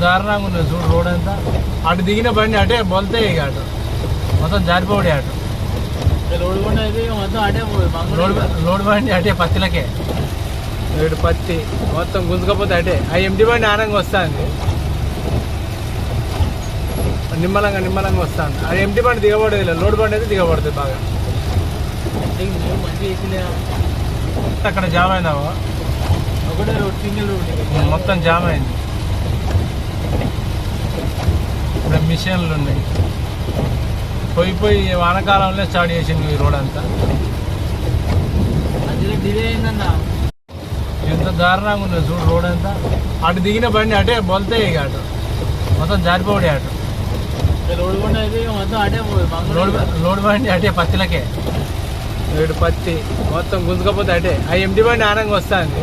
దారుణంగా ఉన్నది చూడు రోడ్ అంతా. అటు దిగిన బండి అటే బొలితే ఇక అటు మొత్తం జారిపోవడే అటు. లోడ్ బండి అటే పత్తిలకే ఇటు పత్తి మొత్తం గుంజుకపోతే అటే. ఆ ఎండి బండి ఆనంగా వస్తుంది, నిమ్మలంగా వస్తుంది. అది ఎండి బండి దిగబడేది, లోడ్ బండి అయితే దిగబడుతుంది బాగా. అక్కడ జామ్ అయినావా? ఒకటే రోడ్, సింగిల్ రోడ్ మొత్తం జామ్ అయింది. ఇప్పుడు మిషన్లు ఉన్నాయి, పోయి వానకాలంలో స్టార్ట్ చేసింది ఈ రోడ్ అంతా. డిలే అయిందన్న, ఎంత దారుణంగా ఉన్నది చూడు రోడ్ అంతా. అటు దిగిన బండి అటే బొలితే ఇక అటు మొత్తం జారిపోవడే అటు. లోడ్ బండి అటే పత్తిలకే ఇటు పత్తి మొత్తం గుంజుకపోతే అటే. ఆ ఎండి బండి ఆనంగా వస్తుంది.